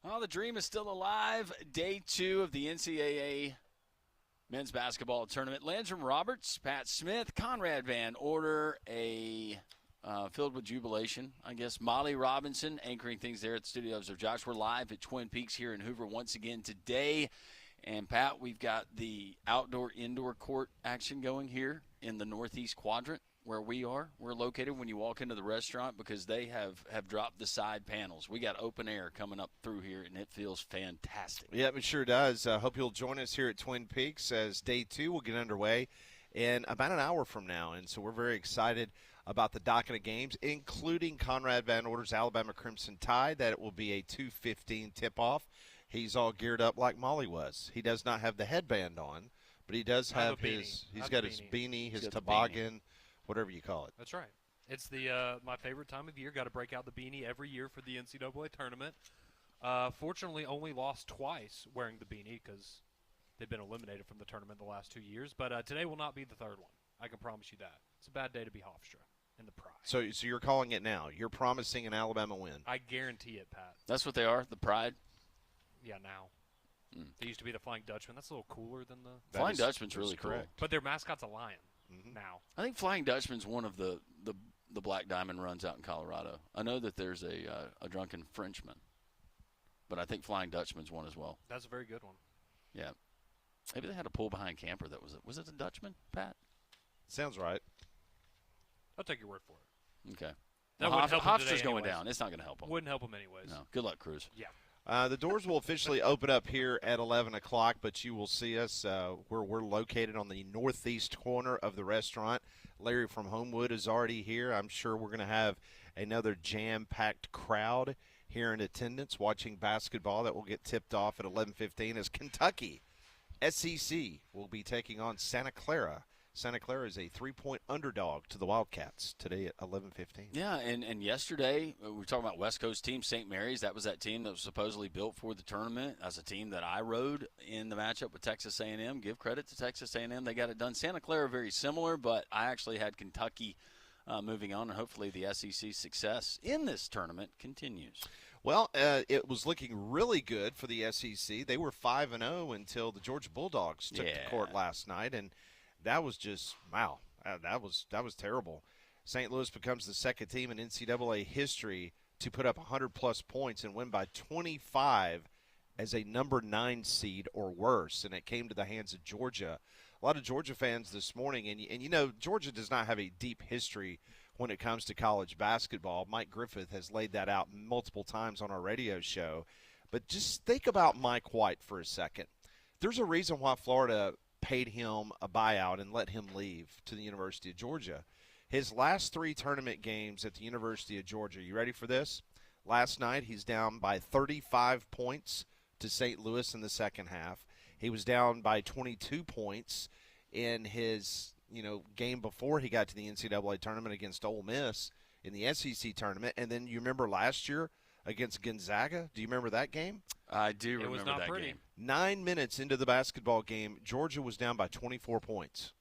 Oh, the dream is still alive. Day 2 of the NCAA men's basketball tournament. Landrum Roberts, Pat Smith, Conrad Van Order, filled with jubilation, I guess. Molly Robinson anchoring things there at the studios of Josh. We're live at Twin Peaks here in Hoover once again today. And, Pat, we've got the outdoor-indoor court action going here in the northeast quadrant where we are. We're located when you walk into the restaurant because they have dropped the side panels. We got open air coming up through here, and it feels fantastic. Yeah, it sure does. Hope you'll join us here at Twin Peaks as Day 2 will get underway in about an hour from now. And so we're very excited about the docket of games, including Conrad Van Order's Alabama Crimson Tide, that it will be a 2:15 tip-off. He's all geared up like Molly was. He does not have the headband on, but he does have his – he's got his beanie, his toboggan, whatever you call it. That's right. It's the my favorite time of year. Got to break out the beanie every year for the NCAA tournament. Fortunately, only lost twice wearing the beanie because they've been eliminated from the tournament the last 2 years. But today will not be the third one. I can promise you that. It's a bad day to be Hofstra in the Pride. So you're calling it now. You're promising an Alabama win. I guarantee it, Pat. That's what they are, the Pride? Yeah, now. They used to be the Flying Dutchman. That's a little cooler than the Flying Dutchman's really cool. correct. But their mascot's a lion now. I think Flying Dutchman's one of the Black Diamond runs out in Colorado. I know that there's a drunken Frenchman, but I think Flying Dutchman's one as well. That's a very good one. Yeah. Maybe they had a pull-behind camper that was it a Dutchman, Pat? Sounds right. I'll take your word for it. Okay. That Well, wouldn't help him Hofstra's today going anyways. down. It's not going to help him. Wouldn't help him anyways. No. Good luck, Cruz. Yeah. The doors will officially open up here at 11 o'clock, but you will see us where we're located on the northeast corner of the restaurant. Larry from Homewood is already here. I'm sure we're going to have another jam-packed crowd here in attendance watching basketball that will get tipped off at 11:15 as Kentucky SEC will be taking on Santa Clara. Santa Clara is a 3-point underdog to the Wildcats today at 11:15. Yeah, and yesterday we were talking about West Coast team, St. Mary's. That was that team that was supposedly built for the tournament. That's a team that I rode in the matchup with Texas A&M. Give credit to Texas A&M. They got it done. Santa Clara very similar, but I actually had Kentucky moving on, and hopefully the SEC success in this tournament continues. Well, it was looking really good for the SEC. They were 5-0 until the Georgia Bulldogs took the court last night, and that was just wow. That was terrible. St. Louis becomes the second team in NCAA history to put up 100-plus points and win by 25 as a number 9 seed or worse, and it came to the hands of Georgia. A lot of Georgia fans this morning, and you know Georgia does not have a deep history when it comes to college basketball. Mike Griffith has laid that out multiple times on our radio show. But just think about Mike White for a second. There's a reason why Florida paid him a buyout and let him leave to the University of Georgia. His last 3 tournament games at the University of Georgia, you ready for this? Last night he's down by 35 points to St. Louis in the second half. He was down by 22 points in his game before he got to the NCAA tournament against Ole Miss in the SEC tournament. And then you remember last year against Gonzaga? Do you remember that game? I do remember It was not that pretty. game. 9 minutes into the basketball game, Georgia was down by 24 points.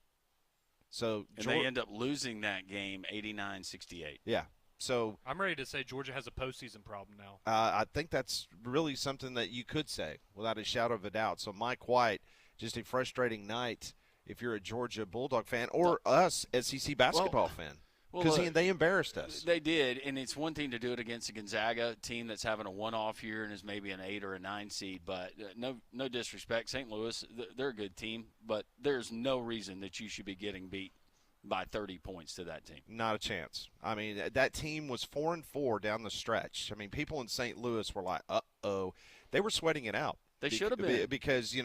So And they end up losing that game 89-68. Yeah. So I'm ready to say Georgia has a postseason problem now. I think that's really something that you could say without a shadow of a doubt. So Mike White, just a frustrating night if you're a Georgia Bulldog fan or us SEC basketball fan. Because they embarrassed us. They did, and it's one thing to do it against a Gonzaga team that's having a one-off year and is maybe an 8 or a 9 seed. But no disrespect, St. Louis, they're a good team, but there's no reason that you should be getting beat by 30 points to that team. Not a chance. I mean, that team was 4-4 down the stretch. I mean, people in St. Louis were like, uh-oh. They were sweating it out. They should have been. Because,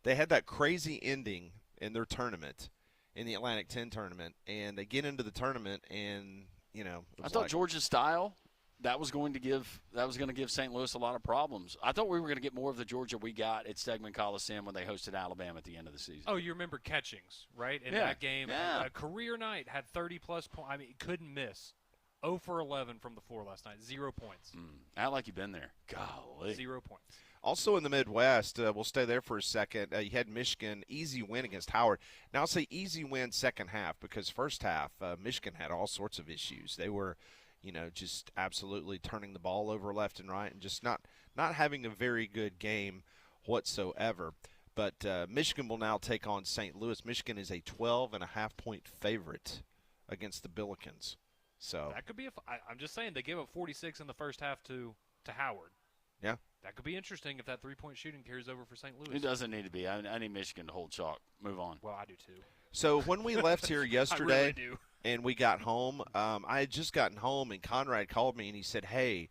they had that crazy ending in their tournament, in the Atlantic 10 tournament, and they get into the tournament and, I thought Georgia's style, that was going to give St. Louis a lot of problems. I thought we were going to get more of the Georgia we got at Stegman Coliseum when they hosted Alabama at the end of the season. Oh, you remember Catchings, right? In that game, a career night, had 30-plus points. I mean, couldn't miss. 0 for 11 from the floor last night. 0 points. Act like you've been there. Golly. 0 points. Also in the Midwest, we'll stay there for a second. You had Michigan, easy win against Howard. Now I'll say easy win second half because first half, Michigan had all sorts of issues. They were, just absolutely turning the ball over left and right and just not having a very good game whatsoever. But Michigan will now take on St. Louis. Michigan is a 12.5-point favorite against the Billikens. So that could be I'm just saying they gave up 46 in the first half to Howard. Yeah. That could be interesting if that three-point shooting carries over for St. Louis. It doesn't need to be. I need Michigan to hold chalk. Move on. Well, I do too. So when we left here yesterday I really do. and we got home, I had just gotten home and Conrad called me and he said, "Hey,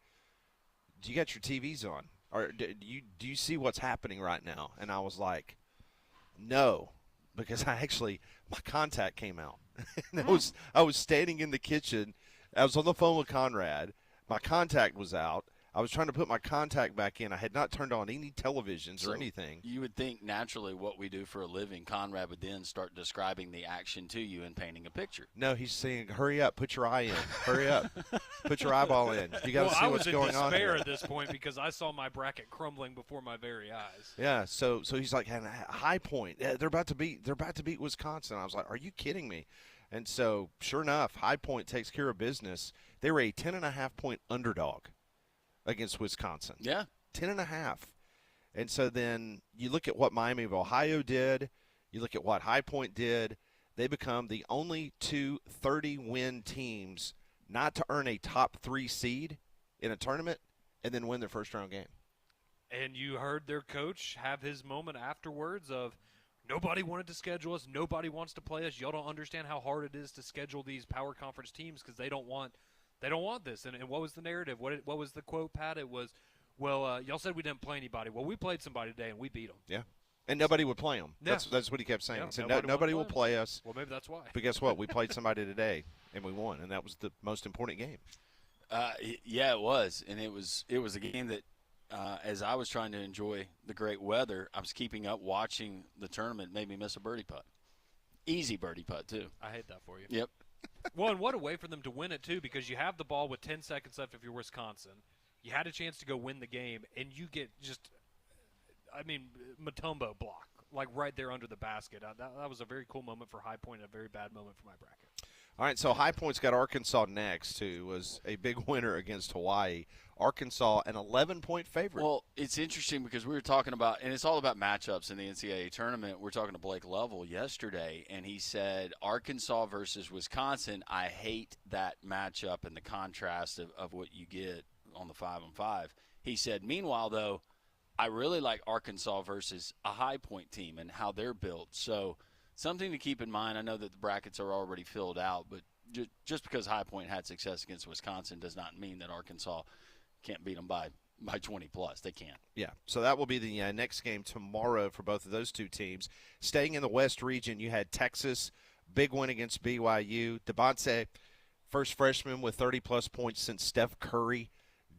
do you got your TVs on? Or do you see what's happening right now?" And I was like, "No," because my contact came out. And I was standing in the kitchen. I was on the phone with Conrad. My contact was out. I was trying to put my contact back in. I had not turned on any televisions or anything. You would think naturally what we do for a living, Conrad would then start describing the action to you and painting a picture. No, he's saying, "Hurry up, put your eye in. Hurry up, put your eyeball in. You got to see what's going on." I was in despair here. at this point because I saw my bracket crumbling before my very eyes. Yeah, so he's like, "High Point, they're about to beat Wisconsin." I was like, "Are you kidding me?" And so, sure enough, High Point takes care of business. They were a 10.5-point underdog against Wisconsin. Yeah. 10.5. And so then you look at what Miami of Ohio did. You look at what High Point did. They become the only two 30-win teams not to earn a top 3 seed in a tournament and then win their first-round game. And you heard their coach have his moment afterwards of, nobody wanted to schedule us. Nobody wants to play us. Y'all don't understand how hard it is to schedule these power conference teams because they don't want this. And what was the narrative? What was the quote, Pat? It was, well, y'all said we didn't play anybody. Well, we played somebody today, and we beat them. Yeah. And nobody would play them. Yeah. That's what he kept saying. Yeah, He said, nobody will play us. Well, maybe that's why. But guess what? We played somebody today, and we won, and that was the most important game. Yeah, it was. And it was a game that, as I was trying to enjoy the great weather, I was keeping up watching the tournament, made me miss a birdie putt. Easy birdie putt, too. I hate that for you. Yep. Well, and what a way for them to win it, too, because you have the ball with 10 seconds left if you're Wisconsin. You had a chance to go win the game, and you get Mutombo block, like right there under the basket. That was a very cool moment for High Point and a very bad moment for my bracket. All right, so High Point's got Arkansas next, who was a big winner against Hawaii. Arkansas, an 11-point favorite. Well, it's interesting because we were talking about, and it's all about matchups in the NCAA tournament. We're talking to Blake Lovell yesterday, and he said Arkansas versus Wisconsin, I hate that matchup and the contrast of what you get on the 5-on-5. He said, meanwhile, though, I really like Arkansas versus a High Point team and how they're built. So something to keep in mind. I know that the brackets are already filled out, but just because High Point had success against Wisconsin does not mean that Arkansas can't beat them by 20 plus. They can't. Yeah, so that will be the next game tomorrow for both of those two teams. Staying in the West region, you had Texas, big win against BYU. DeBonce, first freshman with 30-plus points since Steph Curry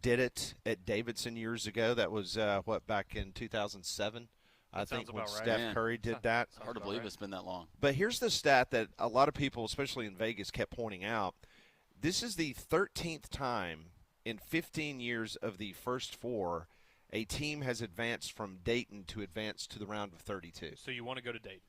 did it at Davidson years ago. That was, back in 2007, I think, when Steph Curry did that. It's hard to believe it's been that long. But here's the stat that a lot of people, especially in Vegas, kept pointing out. This is the 13th time in 15 years of the first 4 a team has advanced from Dayton to advance to the round of 32. So you want to go to Dayton?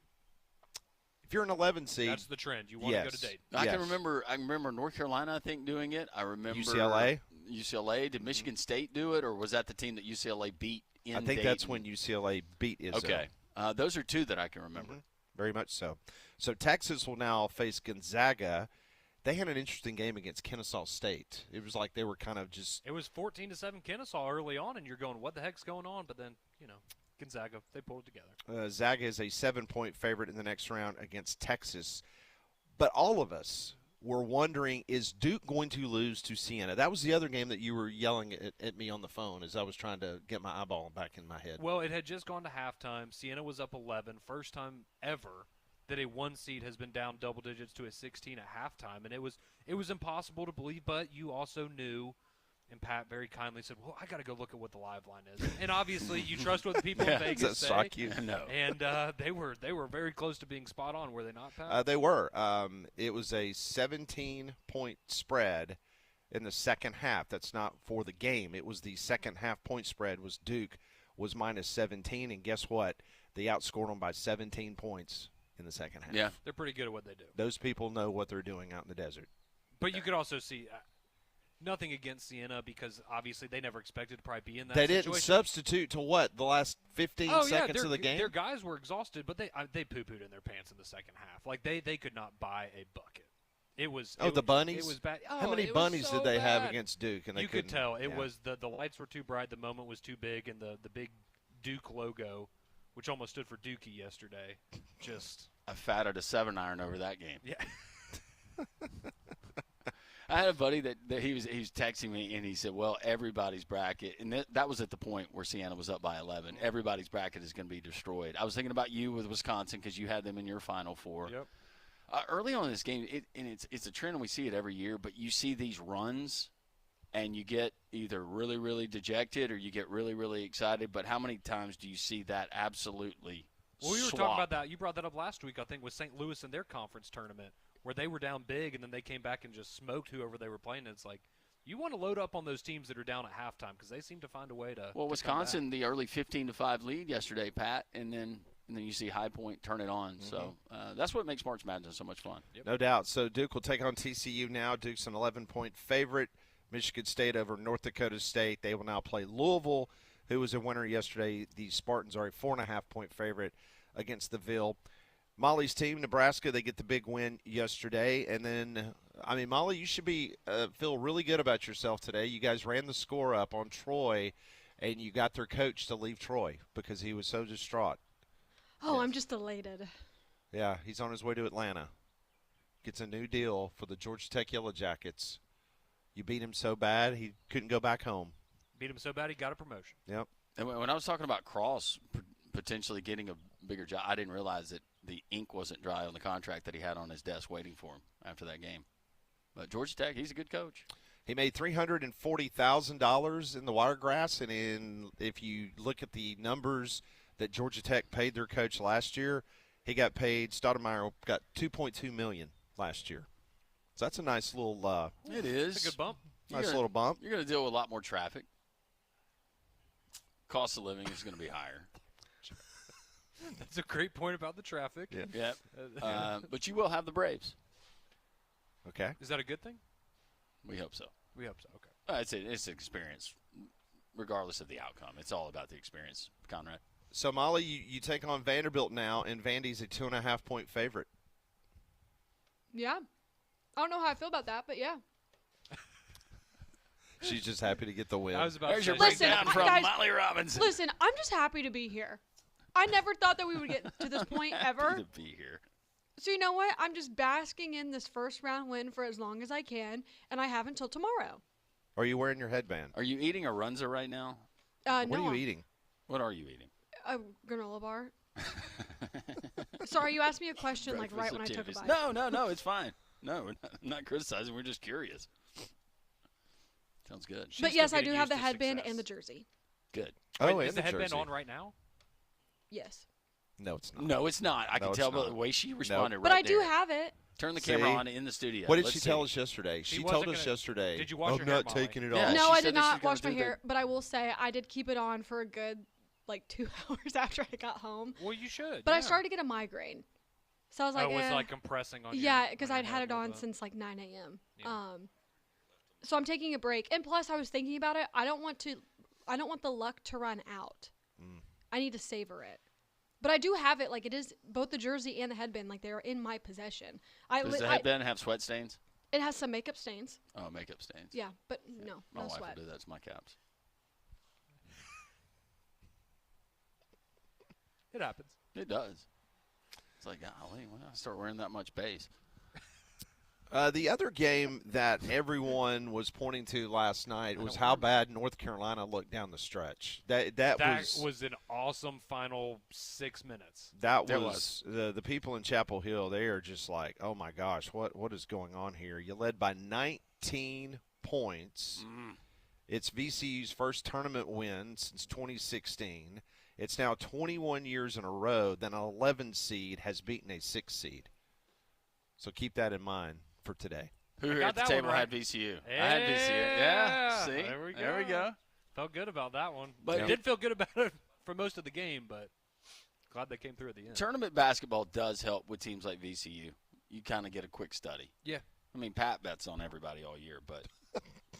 If you're an 11 seed, that's the trend. You want to go to Dayton. I can remember North Carolina, I think, doing it. I remember UCLA. Did Michigan State do it, or was that the team that UCLA beat in I think Dayton? that's when UCLA beat Izzo. Okay. Those are two that I can remember. Mm-hmm. Very much so. So Texas will now face Gonzaga. They had an interesting game against Kennesaw State. It was like they were kind of just – It was 14-7 Kennesaw early on, and you're going, what the heck's going on? But then, Gonzaga, they pulled it together. Zaga is a 7-point favorite in the next round against Texas. But all of us were wondering, is Duke going to lose to Siena? That was the other game that you were yelling at me on the phone as I was trying to get my eyeball back in my head. Well, it had just gone to halftime. Siena was up 11, first time ever that a 1 seed has been down double digits to a 16 at halftime. And it was impossible to believe, but you also knew, and Pat very kindly said, well, I got to go look at what the live line is. And obviously you trust what the people in Vegas does that say. shock you? No. And they were very close to being spot on, were they not, Pat? They were. It was a 17-point spread in the second half. That's not for the game. It was the second half point spread was Duke was minus 17, and guess what? They outscored them by 17 points in the second half. Yeah. They're pretty good at what they do. Those people know what they're doing out in the desert. But you could also see nothing against Siena because obviously they never expected to probably be in that They situation. didn't substitute to what, the last 15 seconds of the game? Their guys were exhausted, but they poo-pooed in their pants in the second half. Like they could not buy a bucket. It was the bunnies? It was bad. How many bunnies did they have against Duke? And you could tell it was the lights were too bright, the moment was too big, and the big Duke logo, which almost stood for Dookie yesterday, just I fatted a 7-iron over that game. yeah. I had a buddy that he was texting me, and he said, well, everybody's bracket, and that was at the point where Siena was up by 11. Everybody's bracket is going to be destroyed. I was thinking about you with Wisconsin because you had them in your Final Four. Yep. Early on in this game, it's a trend, and we see it every year, but you see these runs, and you get either really, really dejected or you get really, really excited. But how many times do you see that absolutely Well, we were swap? talking about that. You brought that up last week, I think, with St. Louis in their conference tournament, where they were down big and then they came back and just smoked whoever they were playing. And it's like, you want to load up on those teams that are down at halftime because they seem to find a way to. Well, to Wisconsin, the early 15-5 lead yesterday, Pat, and then you see High Point turn it on. Mm-hmm. So that's what makes March Madness so much fun. Yep. No doubt. So Duke will take on TCU now. Duke's an 11-point favorite. Michigan State over North Dakota State. They will now play Louisville, who was a winner yesterday. The Spartans are a 4.5-point favorite against the Ville. Molly's team, Nebraska, they get the big win yesterday. And then, Molly, you should feel really good about yourself today. You guys ran the score up on Troy, and you got their coach to leave Troy because he was so distraught. Oh, Yes. I'm just elated. Yeah, he's on his way to Atlanta. Gets a new deal for the Georgia Tech Yellow Jackets. You beat him so bad he couldn't go back home. Beat him so bad he got a promotion. Yep. And when I was talking about Cross potentially getting a bigger job, I didn't realize that the ink wasn't dry on the contract that he had on his desk waiting for him after that game. But Georgia Tech, he's a good coach. He made $340,000 in the Wiregrass, and if you look at the numbers that Georgia Tech paid their coach last year, he got paid. Stoudemire got $2.2 million last year. So that's a nice little. It is. It's a good bump. Nice little bump. You're going to deal with a lot more traffic. Cost of living is going to be higher. That's a great point about the traffic. Yeah. Yep. But you will have the Braves. Okay. Is that a good thing? We hope so. We hope so. Okay. It's an experience, regardless of the outcome. It's all about the experience, Conrad. So, Molly, you take on Vanderbilt now, and Vandy's a 2.5-point favorite. Yeah. I don't know how I feel about that, but yeah. She's just happy to get the win. I was about There's to your say, Listen, breakdown from guys, Molly Robinson. Listen, I'm just happy to be here. I never thought that we would get to this point ever. Happy to be here. So you know what? I'm just basking in this first round win for as long as I can, and I have until tomorrow. Are you wearing your headband? Are you eating a Runza right now? What No, are you eating? What are you eating? a granola bar. Sorry, you asked me a question like right when I took a bite. No, it's fine. No, I'm not criticizing. We're just curious. Sounds good. She's But still yes, I getting do have used the to headband success. and the jersey. Good. Oh, Wait, and is the headband jersey. on right now? Yes. No, it's not. No, it's not. I No, can it's tell by not. the way she responded But right I do there. have it. Turn the camera See? on in the studio. What did Let's she see. tell us yesterday? She wasn't told us gonna- yesterday, Did you wash I'm your hair, not Molly? taking it Yeah, off. she No, I said did that she's not gonna wash my do the- hair, but I will say I did keep it on for a good 2 hours after I got home. Well, you should. But I yeah. started to get a migraine. So I was like, it was eh. like compressing on Yeah, your because on your I'd had head it a little on bit. since like 9 a.m. Yeah. So I'm taking a break. And plus, I was thinking about it. I don't want the luck to run out. I need to savor it. But I do have it. Like, it is both the jersey and the headband. Like, they're in my possession. Does the headband have sweat stains? It has some makeup stains. Oh, makeup stains. Yeah, but no My wife sweat. will do that to my caps. It happens. It does. It's like, golly, when I start wearing that much base. The other game that everyone was pointing to last night was how bad North Carolina looked down the stretch. That was an awesome final 6 minutes. That There was the people in Chapel Hill. They are just like, oh my gosh, what is going on here? You led by 19 points. It's VCU's first tournament win since 2016. It's now 21 years in a row that an 11 seed has beaten a 6 seed. So keep that in mind for today. Who I here got at the that table one had right. VCU? I had VCU. Yeah. See? There we go. There we go. Felt good about that one. But But did feel good about it for most of the game, but glad they came through at the end. Tournament basketball does help with teams like VCU. You kind of get a quick study. Yeah. I mean, Pat bets on everybody all year, but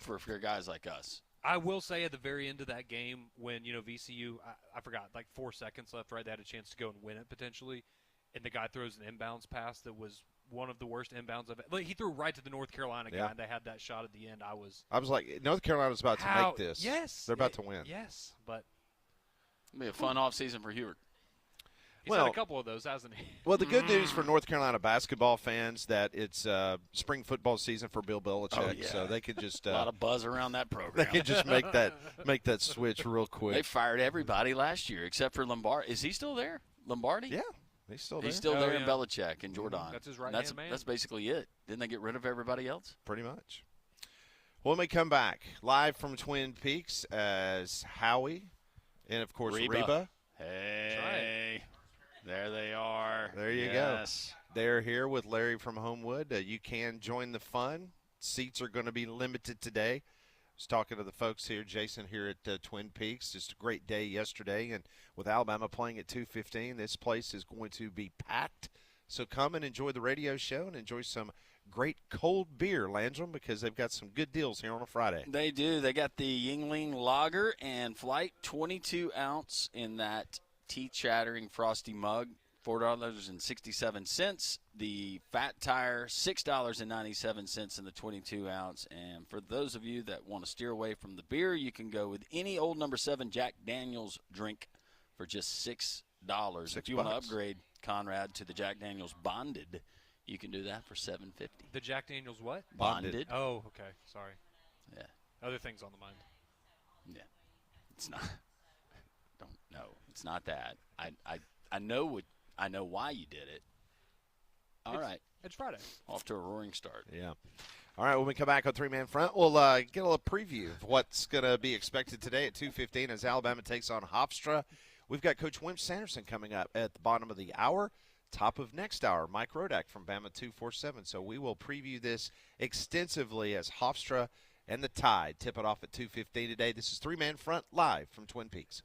for guys like us. I will say at the very end of that game when, VCU, I forgot, like 4 seconds left, right? They had a chance to go and win it potentially, and the guy throws an inbounds pass that was one of the worst inbounds of it. Like, he threw right to the North Carolina guy, and they had that shot at the end. I was like, North Carolina's about to make this. Yes. They're about to win. Yes, but It'll be a fun offseason for Heward. he's had a couple of those, hasn't he? Well, the good news for North Carolina basketball fans that it's spring football season for Bill Belichick, so they can just a lot of buzz around that program. they can just make that switch real quick. They fired everybody last year except for Lombardi. Is he still there? Lombardi? Yeah, he's still there. He's still there in yeah. Belichick and Jordan. That's his right-hand man. That's basically it. Didn't they get rid of everybody else? Pretty much. When we come back, live from Twin Peaks as Howie and, of course, Reba. Hey. There they are. There you go. They're here with Larry from Homewood. You can join the fun. Seats are going to be limited today. I was talking to the folks here, Jason here at Twin Peaks. Just a great day yesterday, and with Alabama playing at 2:15, this place is going to be packed. So come and enjoy the radio show and enjoy some great cold beer, Landrum, because they've got some good deals here on a Friday. They do. They got the Yingling Lager and Flight 22 ounce in that tea-chattering frosty mug, $4.67. The Fat Tire, $6.97 in the 22 ounce. And for those of you that want to steer away from the beer, you can go with any old number 7 Jack Daniels drink for just $6. If you want to upgrade, Conrad, to the Jack Daniels Bonded, you can do that for $7.50. The Jack Daniels what? Bonded. Oh, okay. Sorry. Yeah. Other things on the mind. Yeah. It's not. Don't know. It's not that. I know why you did it. All right. It's Friday. Off to a roaring start. Yeah. All right, when we come back on three-man front, we'll get a little preview of what's going to be expected today at 2:15 as Alabama takes on Hofstra. We've got Coach Wimp Sanderson coming up at the bottom of the hour. Top of next hour, Mike Rodak from Bama 247. So we will preview this extensively as Hofstra and the Tide tip it off at 2:15 today. This is Three-Man Front live from Twin Peaks.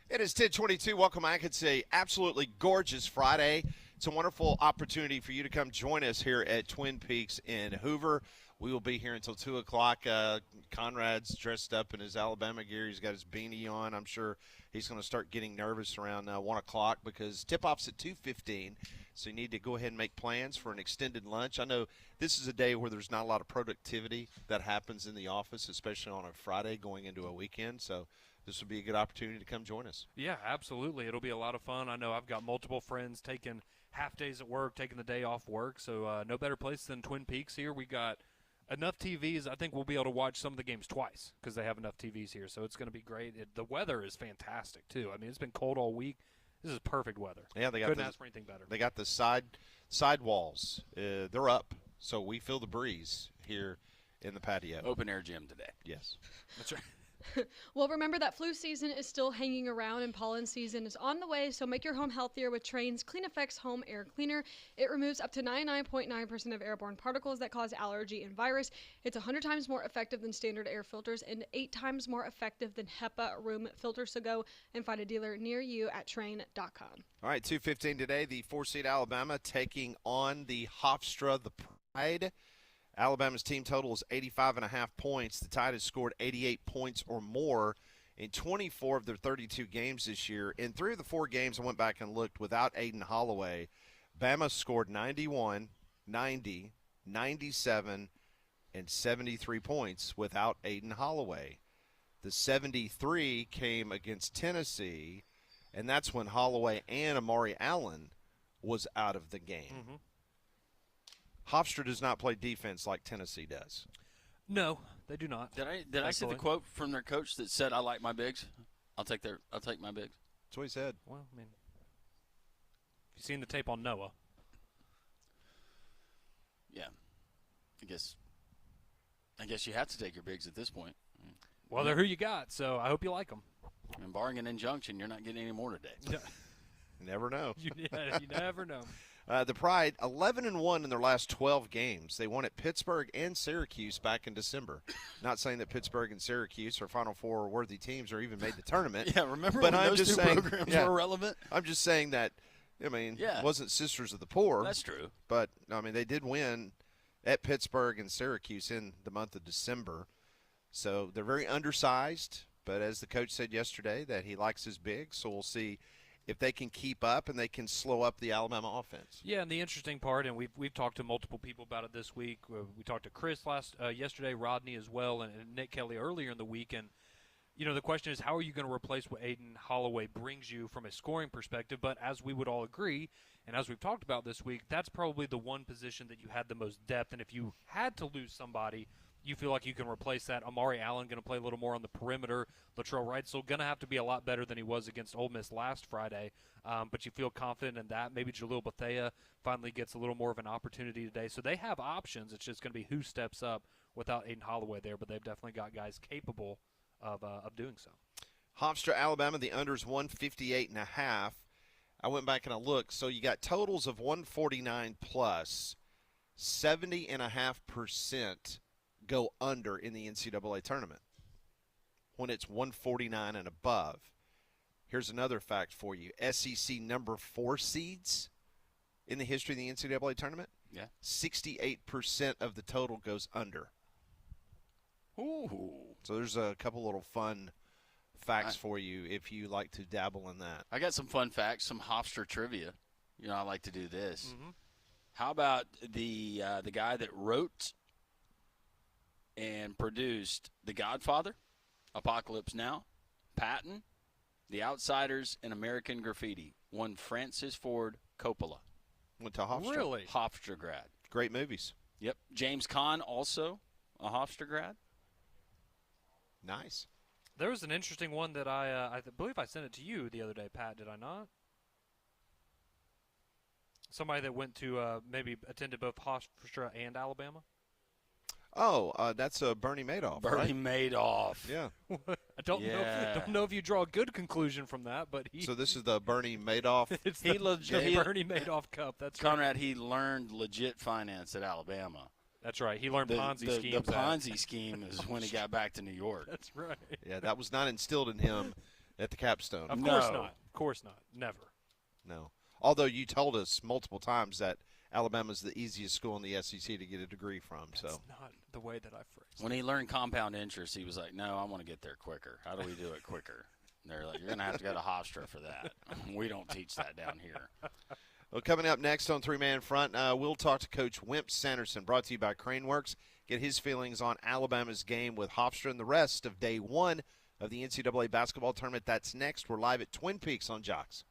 It is 10:22. Welcome back. It's a absolutely gorgeous Friday. It's a wonderful opportunity for you to come join us here at Twin Peaks in Hoover. We will be here until 2 o'clock. Conrad's dressed up in his Alabama gear. He's got his beanie on. I'm sure he's going to start getting nervous around 1 o'clock because tip-off's at 2:15. So you need to go ahead and make plans for an extended lunch. I know this is a day where there's not a lot of productivity that happens in the office, especially on a Friday going into a weekend. So this would be a good opportunity to come join us. Yeah, absolutely. It'll be a lot of fun. I know I've got multiple friends taking half days at work, taking the day off work. So no better place than Twin Peaks here. We got enough TVs. I think we'll be able to watch some of the games twice because they have enough TVs here. So it's going to be great. The weather is fantastic, too. I mean, it's been cold all week. This is perfect weather. Yeah, they got Couldn't ask for anything better. They got the side walls. They're up, so we feel the breeze here in the patio. Open air gym today. Yes. That's right. Well, remember that flu season is still hanging around and pollen season is on the way, so make your home healthier with Trane's Clean Effects Home Air Cleaner. It removes up to 99.9% of airborne particles that cause allergy and virus. It's 100 times more effective than standard air filters and 8 times more effective than HEPA room filters. So go and find a dealer near you at Trane.com. All right, 2:15 today, the 4-seed Alabama taking on the Hofstra, the Pride. Alabama's team total is 85.5 points. The Tide has scored 88 points or more in 24 of their 32 games this year. In 3 of the 4 games, I went back and looked, without Aiden Holloway, Bama scored 91, 90, 97, and 73 points without Aiden Holloway. The 73 came against Tennessee, and that's when Holloway and Amari Allen was out of the game. Mm-hmm. Hofstra does not play defense like Tennessee does. No, they do not. Did I see the quote from their coach that said, "I like my bigs. I'll take my bigs." That's what he said. Well, I mean, you've seen the tape on Noah. Yeah, I guess you have to take your bigs at this point. Well, they're who you got, so I hope you like them. And barring an injunction, you're not getting any more today. You never know. You never know. The Pride, 11-1 in their last 12 games. They won at Pittsburgh and Syracuse back in December. Not saying that Pittsburgh and Syracuse are Final Four worthy teams or even made the tournament. Yeah, remember but when I'm those just two saying, programs yeah, were relevant? I'm just saying that, I mean, Yeah. it wasn't Sisters of the Poor. That's true. But, I mean, they did win at Pittsburgh and Syracuse in the month of December. So they're very undersized. But as the coach said yesterday, that he likes his bigs. So we'll see if they can keep up and they can slow up the Alabama offense. Yeah, and the interesting part, and we've talked to multiple people about it this week. We talked to Chris yesterday, Rodney as well, and Nick Kelly earlier in the week. And, you know, the question is, how are you going to replace what Aiden Holloway brings you from a scoring perspective? But as we would all agree, and as we've talked about this week, that's probably the one position that you had the most depth. And if you had to lose somebody, you feel like you can replace that. Amari Allen going to play a little more on the perimeter. Latrell Wright still going to have to be a lot better than he was against Ole Miss last Friday. But you feel confident in that. Maybe Jalil Bethea finally gets a little more of an opportunity today. So they have options. It's just going to be who steps up without Aiden Holloway there. But they've definitely got guys capable of doing so. Hofstra, Alabama, the under's 158.5. I went back and I looked. So you got totals of 149 plus, 70.5% go under in the NCAA tournament when it's 149 and above. Here's another fact for you. SEC number 4 seeds in the history of the NCAA tournament, 68% of the total goes under. Ooh. So there's a couple little fun facts for you if you like to dabble in that. I got some fun facts, some Hofstra trivia. You know, I like to do this. Mm-hmm. How about the guy that wrote and produced The Godfather, Apocalypse Now, Patton, The Outsiders, and American Graffiti? One Francis Ford Coppola. Went to Hofstra. Really? Hofstra grad. Great movies. Yep. James Caan, also a Hofstra grad. Nice. There was an interesting one that I believe I sent it to you the other day, Pat, did I not? Somebody that went to maybe attended both Hofstra and Alabama? Oh, that's Bernie Madoff, Bernie right? Madoff. Yeah. I don't know if you draw a good conclusion from that, but So this is the Bernie Madoff. it's He the legit- Bernie Madoff Cup. That's right. Conrad, he learned legit finance at Alabama. That's right. He learned Ponzi schemes. The Ponzi scheme is when he got back to New York. That's right. Yeah, that was not instilled in him at the capstone. Of No. course not. Of course not. Never. No. Although you told us multiple times that Alabama's the easiest school in the SEC to get a degree from. So That's not the way that I phrased When he learned compound interest, he was like, no, I want to get there quicker. How do we do it quicker? And they're like, you're going to have to go to Hofstra for that. We don't teach that down here. Well, coming up next on Three Man Front, we'll talk to Coach Wimp Sanderson, brought to you by Craneworks. Get his feelings on Alabama's game with Hofstra and the rest of day one of the NCAA basketball tournament. That's next. We're live at Twin Peaks on Jocks.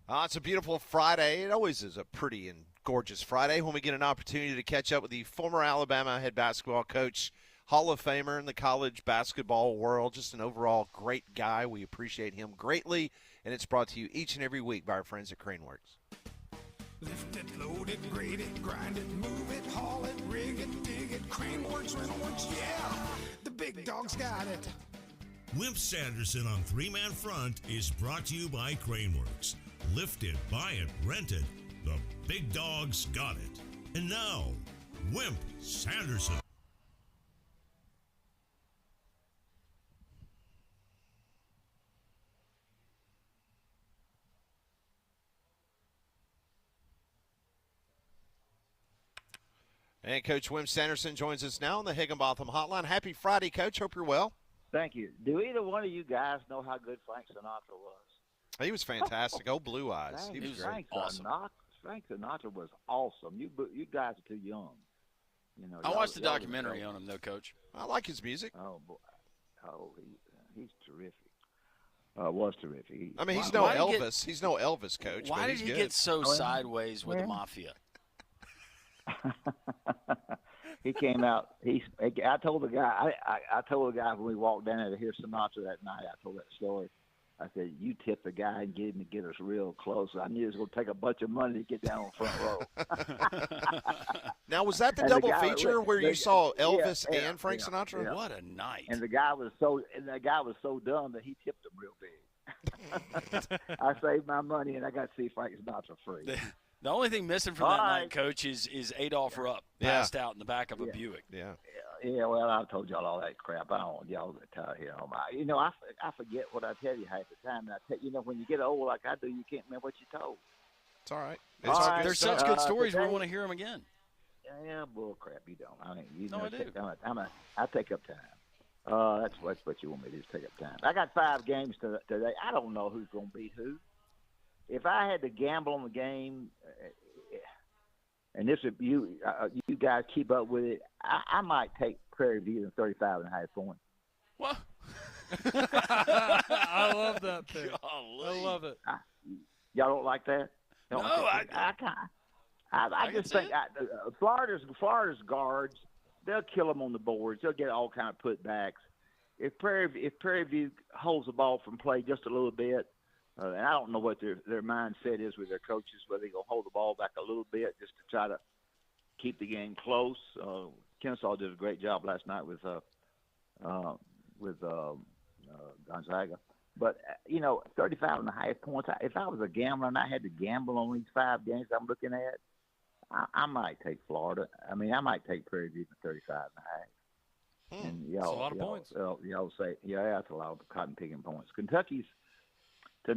It's a beautiful Friday. It always is a pretty and gorgeous Friday when we get an opportunity to catch up with the former Alabama head basketball coach, Hall of Famer in the college basketball world, just an overall great guy. We appreciate him greatly, and it's brought to you each and every week by our friends at Craneworks. Lift it, load it, grade it, grind it, move it, haul it, rig it, dig it, crane works, rental works, yeah, the big dog's got it. Wimp Sanderson on Three Man Front is brought to you by Craneworks. Lift it, buy it, rent it. The big dog's got it. And now, Wimp Sanderson. And Coach Wimp Sanderson joins us now on the Higginbotham Hotline. Happy Friday, Coach. Hope you're well. Thank you. Do either one of you guys know how good Frank Sinatra was? He was fantastic. Oh, blue eyes. He was great. Frank Sinatra was awesome. You guys are too young. You know. I watched the documentary on him, though, Coach. I like his music. Oh boy. He's terrific. Was terrific. I mean, he's no Elvis. He's no Elvis, Coach. Why but did he's he good. get so sideways with the Mafia? He came out. I told the guy. I told the guy when we walked down there to hear Sinatra that night. I told that story. I said, "You tip the guy and get him to get us real close." I knew it was going to take a bunch of money to get down on front row. Now, was that the double feature where you saw Elvis and Frank Sinatra? Yeah. What a night! And the guy was so dumb that he tipped him real big. I saved my money and I got to see Frank Sinatra free. The only thing missing from that night, Coach, is Adolph Rupp passed out in the back of a Buick. Yeah, well, I told y'all all that crap. I don't want y'all to tell here. You know, I forget what I tell you half the time. And when you get old like I do, you can't remember what you told. It's all right. There's such good stories. We want to hear them again. Yeah, bull crap. You don't. I mean, I do. I take up time. That's what you want me to do is take up time. I got 5 games today. I don't know who's going to beat who. If I had to gamble on the game, and this would you guys keep up with it, I might take Prairie View in 35.5 points. What? I love that pick. Golly. I love it. Y'all don't like that? No, I just think Florida's guards, they'll kill them on the boards. They'll get all kind of putbacks. If Prairie View holds the ball from play just a little bit, and I don't know what their mindset is with their coaches, whether they're going to hold the ball back a little bit just to try to keep the game close. Kennesaw did a great job last night with Gonzaga. But, 35.5 points, if I was a gambler and I had to gamble on these 5 games I'm looking at, I might take Florida. I mean, I might take Prairie View for 35.5. And that's a lot of points. Y'all say, yeah, that's a lot of cotton picking points. Kentucky's a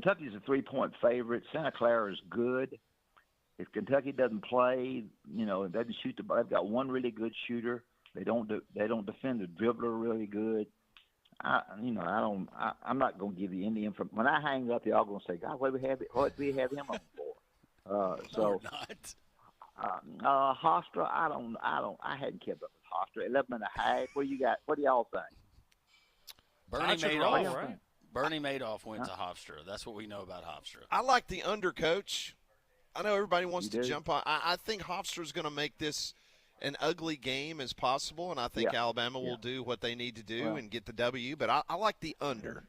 3-point favorite. Santa Clara is good. If Kentucky doesn't play, doesn't shoot the ball, they've got one really good shooter. They don't defend the dribbler really good. I'm not going to give you any information. When I hang up, they're all going to say, "God, what do we have him on for?" No, not. Hofstra, I hadn't kept up with Hofstra. 11.5. What do you got? What do y'all think? Bernie Madoff went to Hofstra. That's what we know about Hofstra. I like the under, Coach. I know everybody wants to jump on. I think Hofstra's going to make this an ugly game as possible, and I think Alabama will do what they need to do and get the W. But I like the under.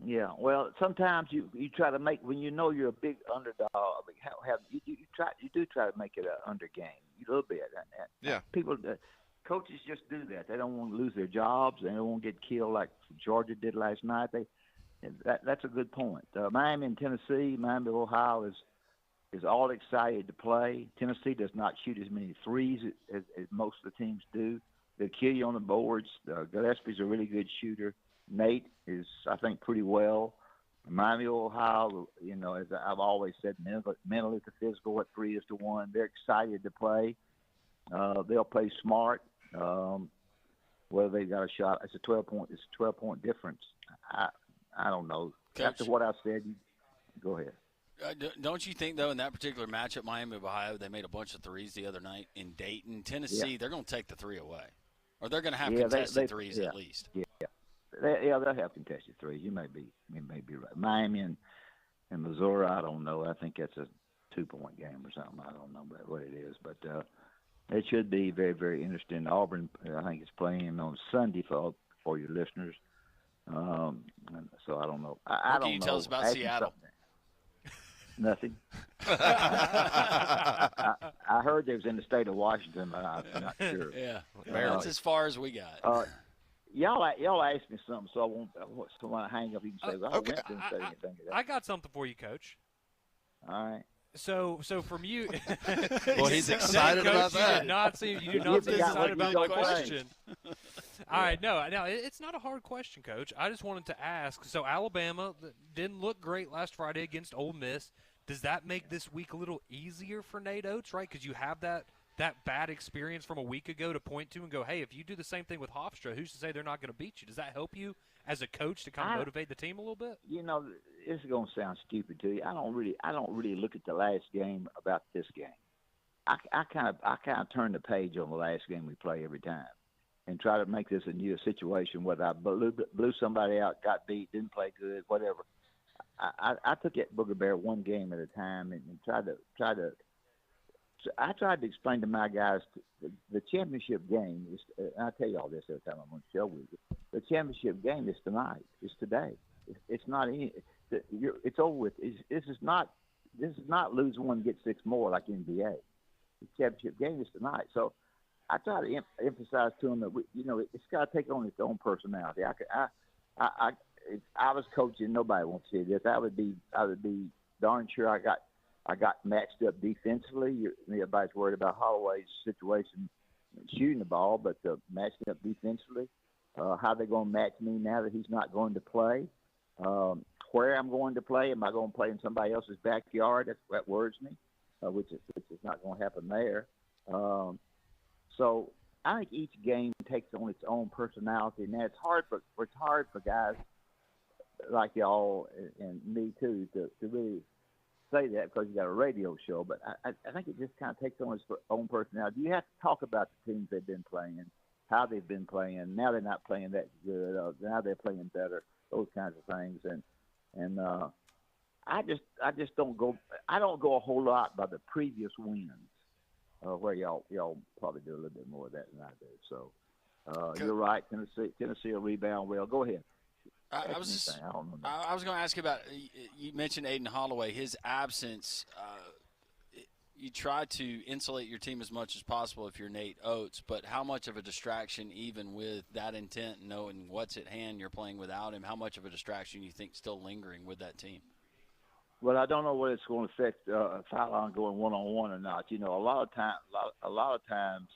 Yeah, well, sometimes you try to make, when you know you're a big underdog, you do try to make it an under game a little bit. People, coaches just do that. They don't want to lose their jobs. They don't want to get killed like Georgia did last night. That's a good point. Miami and Tennessee, Miami of Ohio is all excited to play. Tennessee does not shoot as many threes as most of the teams do. They'll kill you on the boards. Gillespie's a really good shooter. Nate is, I think, pretty well. Miami of Ohio, as I've always said, mentally to physical at 3-1. They're excited to play. They'll play smart. Whether they got a shot, it's a 12-point difference. I don't know. Coach, after what I said, go ahead. Don't you think, though, in that particular matchup, Miami of Ohio, they made a bunch of threes the other night in Dayton. Tennessee, they're going to take the 3 away. Or they're going to have contested threes at least. They'll have contested threes. You may be right. Miami and Missouri, I don't know. I think that's a 2-point game or something. I don't know what it is. But it should be very, very interesting. Auburn, I think, is playing on Sunday for your listeners. So I don't know. I don't know. Can you tell us about Seattle? Nothing. I heard they was in the state of Washington, but I'm not sure. Yeah, that's as far as we got. Y'all asked me something, so I won't. So when I hang up, you can say, "Well, okay. Wimp didn't say anything to that." I got something for you, Coach. All right. So from you, Well, he's excited about that. You do not seem excited about my question. question. All right, no, it's not a hard question, Coach. I just wanted to ask. So Alabama didn't look great last Friday against Ole Miss. Does that make this week a little easier for Nate Oates, right? Because you have that bad experience from a week ago to point to and go, hey, if you do the same thing with Hofstra, who's to say they're not going to beat you? Does that help you as a coach to kind of motivate the team a little bit? You know, this is going to sound stupid to you. I don't really look at the last game about this game. I kind of turn the page on the last game we play every time, and try to make this a new situation. Whether I blew somebody out, got beat, didn't play good, whatever. I took that booger bear one game at a time and tried to. I tried to explain to my guys the championship game is. And I tell you all this every time I'm on the show with you. The championship game is tonight. It's today. It's not any. It's over with. This is not lose one get six more like NBA. The championship game is tonight. So I try to emphasize to them that it's got to take on its own personality. If I was coaching, nobody wants to see this. I would be darn sure I got matched up defensively. Everybody's worried about Holloway's situation shooting the ball, but matching up defensively, how they're going to match me now that he's not going to play, where I'm going to play. Am I going to play in somebody else's backyard? That worries me, which is not going to happen there. So I think each game takes on its own personality. Now it's hard for guys like y'all and me too to really say that because you got a radio show, but I think it just kind of takes on its own personality. You have to talk about the teams they've been playing, how they've been playing. Now they're not playing that good. Now they're playing better. Those kinds of things, and I just don't go. I don't go a whole lot by the previous wins, where y'all probably do a little bit more of that than I do. So you're right. Tennessee will rebound well. Go ahead. I was going to ask you about. You mentioned Aiden Holloway. His absence. You try to insulate your team as much as possible if you're Nate Oates, but how much of a distraction, even with that intent, knowing what's at hand, you're playing without him? How much of a distraction you think still lingering with that team? Well, I don't know whether it's going to affect Fallon going one-on-one or not. A lot of times,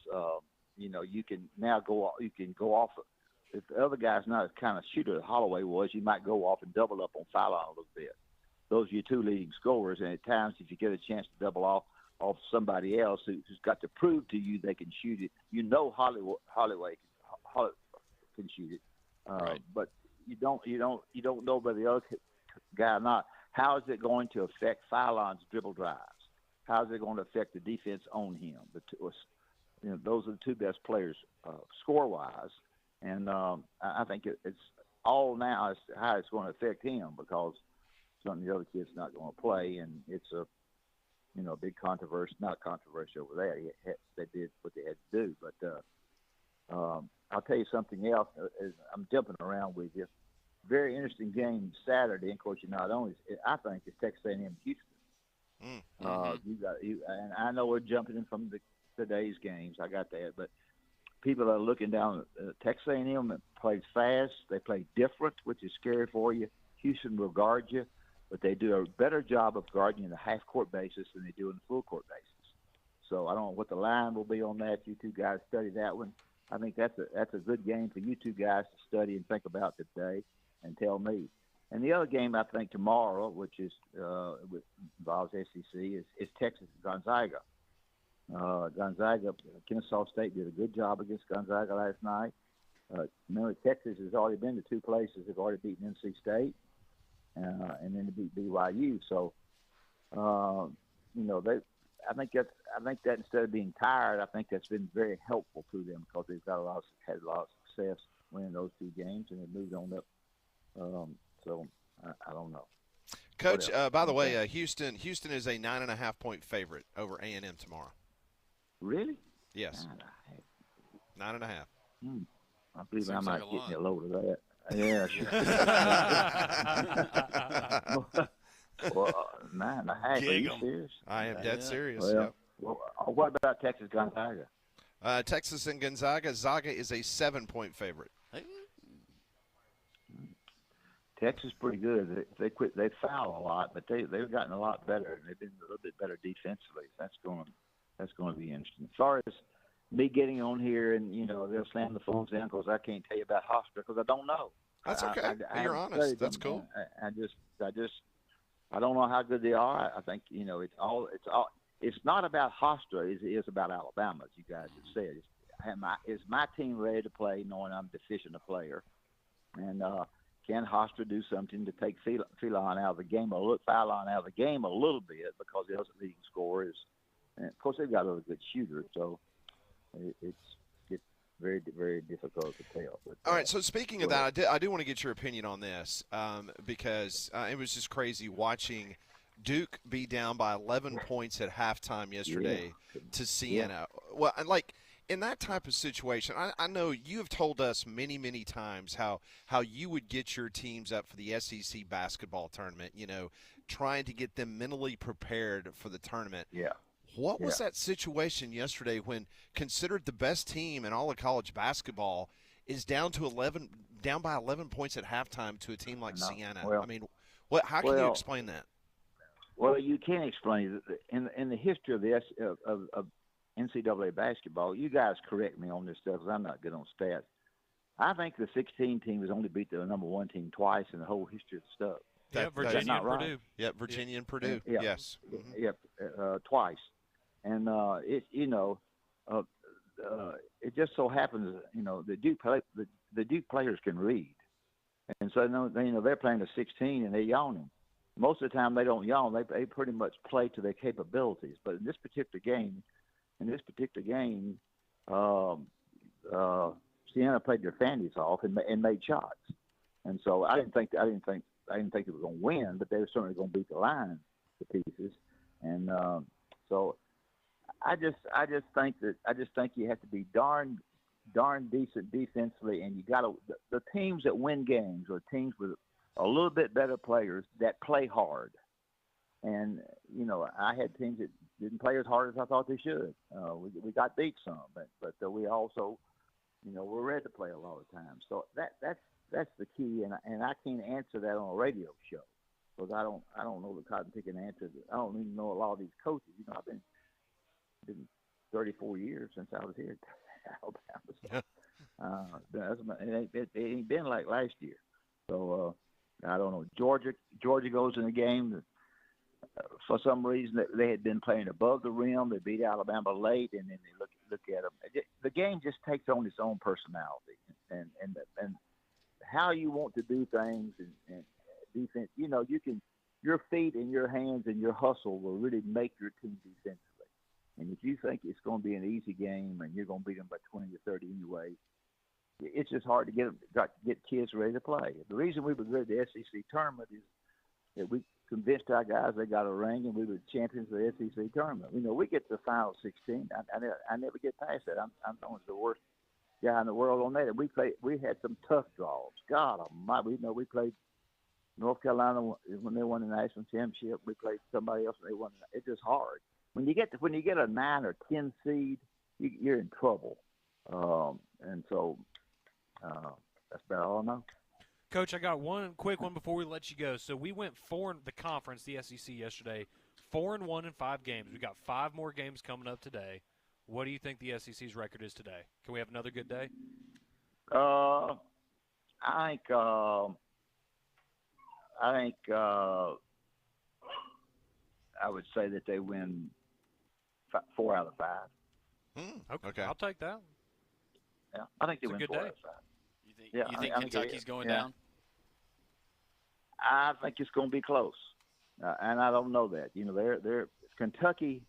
you can now go. You can go off. If the other guy's not as kind of shooter that Holloway was, you might go off and double up on Fallon a little bit. Those are your two leading scorers, and at times, if you get a chance to double off somebody else who's got to prove to you they can shoot it, Holloway can shoot it, right. But you don't know whether the other guy or not. How is it going to affect Fallon's dribble drives? How is it going to affect the defense on him? Those are the two best players score-wise. And I think it's all now as to how it's going to affect him because some of the other kids not going to play, and it's a big controversy. Not controversy over there. They did what they had to do. But I'll tell you something else. I'm jumping around with you. Very interesting game Saturday. And of course, I think it's Texas A&M Houston. And I know we're jumping in from today's games. I got that, but people are looking down. Texas A&M plays fast. They play different, which is scary for you. Houston will guard you, but they do a better job of guarding you in a half-court basis than they do in a full-court basis. So I don't know what the line will be on that. You two guys study that one. I think that's a good game for you two guys to study and think about today and tell me. And the other game I think tomorrow, which is involves SEC, is Texas Gonzaga. Kennesaw State did a good job against Gonzaga last night. Remember, Texas has already been to two places. They've already beaten NC State, and then to beat BYU. So, I think that instead of being tired, I think that's been very helpful to them because they've had a lot of success winning those two games, and they moved on up. So I don't know. Coach, by the way, Houston is a 9.5-point favorite over A&M tomorrow. Really? Yes. 9.5. I believe I might get me a load of that. Yeah. Well, 9.5. Are Gig you 'em. serious? I am dead serious. Well, Yep. well, what about Texas Gonzaga? Texas and Gonzaga. Zaga is a 7-point favorite. Texas pretty good. They foul a lot, but they've gotten a lot better. They've been a little bit better defensively. That's going to be interesting. As far as me getting on here and they'll slam the phones down because I can't tell you about Hofstra because I don't know. That's okay. You're haven't honest. studied That's them. cool. I don't know how good they are. I think it's not about Hofstra. It is about Alabama, as you guys have said. Is my team ready to play, knowing I'm deficient a player, and can Hofstra do something to take Phelan out of the game, a little bit because the other leading scorer is, and of course they've got a good shooter, so it's very, very difficult to tell. But, all right, so speaking of that, I do want to get your opinion on this because it was just crazy watching Duke be down by 11 points at halftime yesterday to Siena. Yeah. Well, in that type of situation, I know you have told us many, many times how you would get your teams up for the SEC basketball tournament, trying to get them mentally prepared for the tournament. Yeah. What was that situation yesterday when considered the best team in all of college basketball is down by 11 points at halftime to a team like Siena? Well, I mean, how can you explain that? Well, you can't explain it. In the history of the of NCAA basketball, you guys correct me on this stuff because I'm not good on stats. I think the 16 team has only beat the number 1 team twice in the whole history of the stuff. Yeah, Virginia and right. Purdue. Yeah, Virginia and Purdue. Yeah. Yes. Mm-hmm. Yep, twice. And it just so happens, the Duke players can read, and so they're playing a 16 and they're yawning. Most of the time they don't yawn; they pretty much play to their capabilities. But in this particular game, Siena played their fannies off and made shots, and so I didn't think it was going to win, but they were certainly going to beat the line to pieces, and so. I just think you have to be darn decent defensively, and you got to the teams that win games are teams with a little bit better players that play hard. And I had teams that didn't play as hard as I thought they should. We got beat some, but we also we're ready to play a lot of times. So that's the key, and I can't answer that on a radio show because I don't know the cotton picking answers. I don't even know a lot of these coaches. I've been 34 years since I was here at Alabama. It ain't been like last year. So I don't know. Georgia goes in the game. For some reason, they had been playing above the rim. They beat Alabama late, and then they look at them. The game just takes on its own personality, and how you want to do things and defense. Your feet and your hands and your hustle will really make your team defensively. And if you think it's going to be an easy game and you're going to beat them by 20 or 30 anyway, it's just hard to get kids ready to play. The reason we were good at the SEC tournament is that we convinced our guys they got a ring and we were champions of the SEC tournament. We get to the Final 16. I never get past that. I'm known as the worst guy in the world on that. We had some tough draws. God Almighty, we played North Carolina when they won the national championship. We played somebody else and they won. It's just hard. When you get a 9 or 10 seed, you're in trouble, and so that's about all I know. Coach, I got one quick one before we let you go. So we went 4 in the conference, the SEC yesterday, 4-1 in 5 games. We got 5 more games coming up today. What do you think the SEC's record is today? Can we have another good day? I think I would say that they win 4 out of 5. Okay. I'll take that. Yeah, I think they It's a win good 4 day. out of 5. You think Kentucky's going down? I think it's going to be close, and I don't know that. They're Kentucky.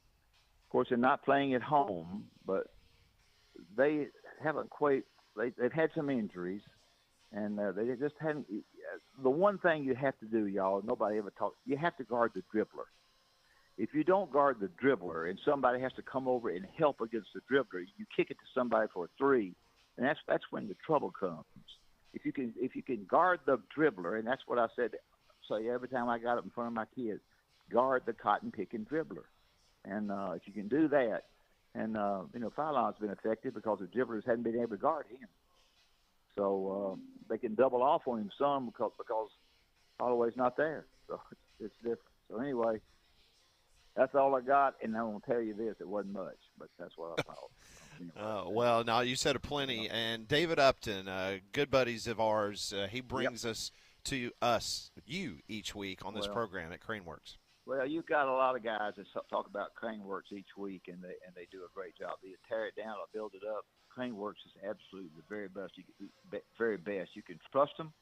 Of course, they're not playing at home, but they haven't quite. They've had some injuries, and they just haven't. The one thing you have to do, y'all, nobody ever talks. You have to guard the dribbler. If you don't guard the dribbler, and somebody has to come over and help against the dribbler, you kick it to somebody for a 3, and that's when the trouble comes. If you can guard the dribbler, and that's what I say every time I got up in front of my kids, guard the cotton picking dribbler. And if you can do that, and foul line's been effective because the dribblers hadn't been able to guard him. So they can double off on him some because Holloway's not there. So it's different. So anyway, that's all I got, and I'm going to tell you this, it wasn't much, but that's what I thought. Anyway. Well, now you said a plenty, and David Upton, good buddies of ours, he brings us to you each week on this program at Craneworks. Well, you've got a lot of guys that talk about Craneworks each week, and they do a great job. They tear it down or build it up. Craneworks is absolutely the very best. You can trust them.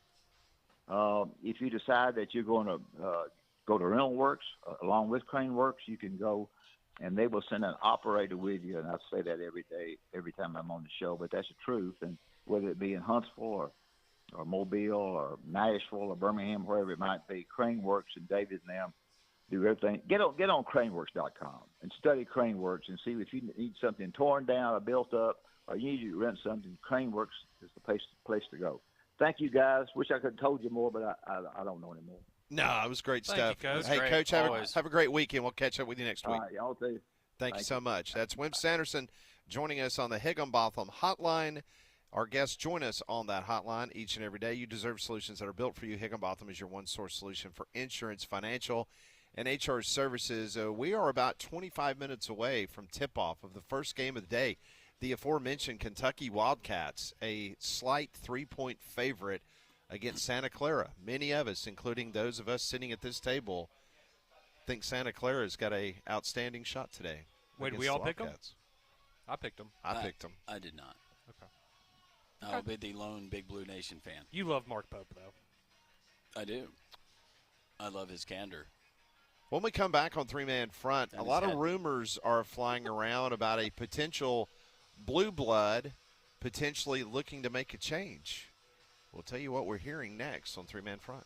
If you decide that you're going to go to Rental Works along with Craneworks, you can go, and they will send an operator with you. And I say that every day, every time I'm on the show, but that's the truth. And whether it be in Huntsville or Mobile or Nashville or Birmingham, wherever it might be, Craneworks and David and them do everything. Get on Craneworks.com and study Craneworks and see if you need something torn down or built up, or you need to rent something. Craneworks is the place to go. Thank you, guys. Wish I could have told you more, but I don't know anymore. No, it was great stuff. You, Coach. Hey, Great. Coach, have a great weekend. We'll catch up with you next week. All right, y'all too. Thank you so much. That's Wimp Sanderson joining us on the Higginbotham Hotline. Our guests join us on that hotline each and every day. You deserve solutions that are built for you. Higginbotham is your one-source solution for insurance, financial, and HR services. We are about 25 minutes away from tip-off of the first game of the day. The aforementioned Kentucky Wildcats, a slight 3-point favorite against Santa Clara. Many of us, including those of us sitting at this table, think Santa Clara's got a outstanding shot today. Wait, did we all pick them? I picked them. I picked them. I did not. Okay. I'll be the lone Big Blue Nation fan. You love Mark Pope, though. I do. I love his candor. When we come back on Three-Man Front, a lot of rumors are flying around about a potential blue blood potentially looking to make a change. We'll tell you what we're hearing next on Three-Man Front.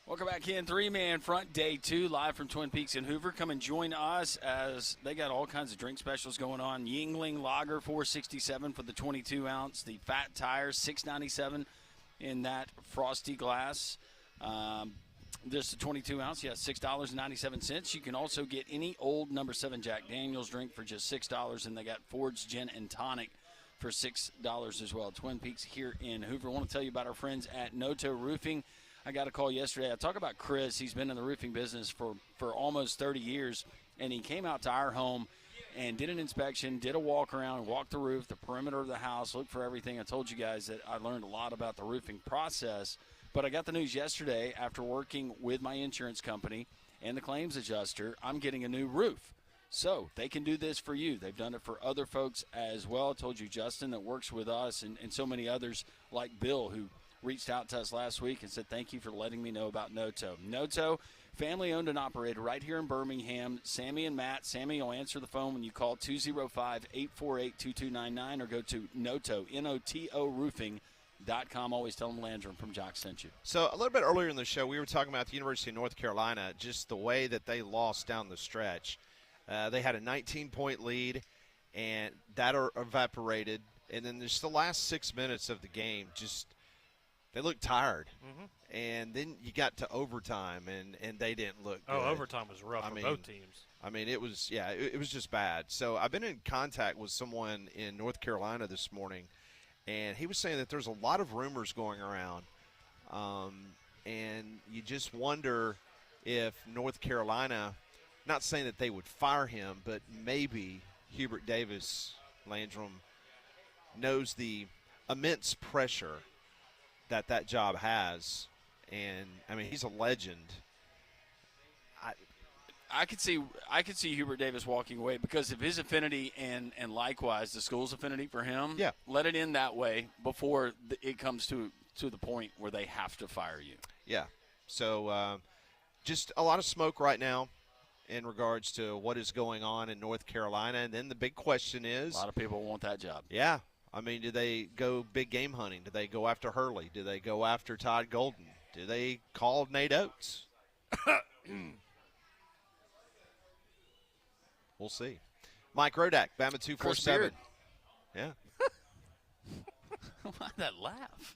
Welcome back in. Three-man front, day 2, live from Twin Peaks in Hoover. Come and join us as they got all kinds of drink specials going on. Yingling Lager, $4.67 for the 22-ounce. The Fat Tire, $6.97 in that frosty glass. Just the 22-ounce, yeah, $6.97. You can also get any old No. 7 Jack Daniels drink for just $6, and they got Ford's Gin and Tonic for $6 as well. Twin Peaks here in Hoover. I want to tell you about our friends at Noto Roofing. I got a call yesterday. I talk about Chris. He's been in the roofing business for almost 30 years, and he came out to our home and did an inspection, did a walk around, walked the roof, the perimeter of the house, looked for everything. I told you guys that I learned a lot about the roofing process, but I got the news yesterday after working with my insurance company and the claims adjuster, I'm getting a new roof. So they can do this for you. They've done it for other folks as well. I told you Justin that works with us and so many others like Bill who reached out to us last week and said, thank you for letting me know about Noto. Noto, family-owned and operated right here in Birmingham. Sammy and Matt. Sammy will answer the phone when you call 205-848-2299 or go to Noto, N-O-T-O roofing.com. Always tell them Landrum from Jock sent you. So a little bit earlier in the show, we were talking about the University of North Carolina, just the way that they lost down the stretch. They had a 19-point lead, and that evaporated. And then just the last 6 minutes of the game, just – they looked tired, and then you got to overtime, and they didn't look good. Oh, overtime was rough for both teams. I mean, it was it was just bad. So I've been in contact with someone in North Carolina this morning, and he was saying that there's a lot of rumors going around, and you just wonder if North Carolina, not saying that they would fire him, but maybe Hubert Davis, Landrum, knows the immense pressure that job has, and I mean he's a legend. I could see Hubert Davis walking away because of his affinity and likewise the school's affinity for him. Yeah, let it end that way before it comes to the point where they have to fire you. Yeah, so just a lot of smoke right now in regards to what is going on in North Carolina, and then the big question is a lot of people want that job. Yeah. I mean, do they go big game hunting? Do they go after Hurley? Do they go after Todd Golden? Do they call Nate Oates? We'll see. Mike Rodak, Bama 247. Yeah. Why that laugh?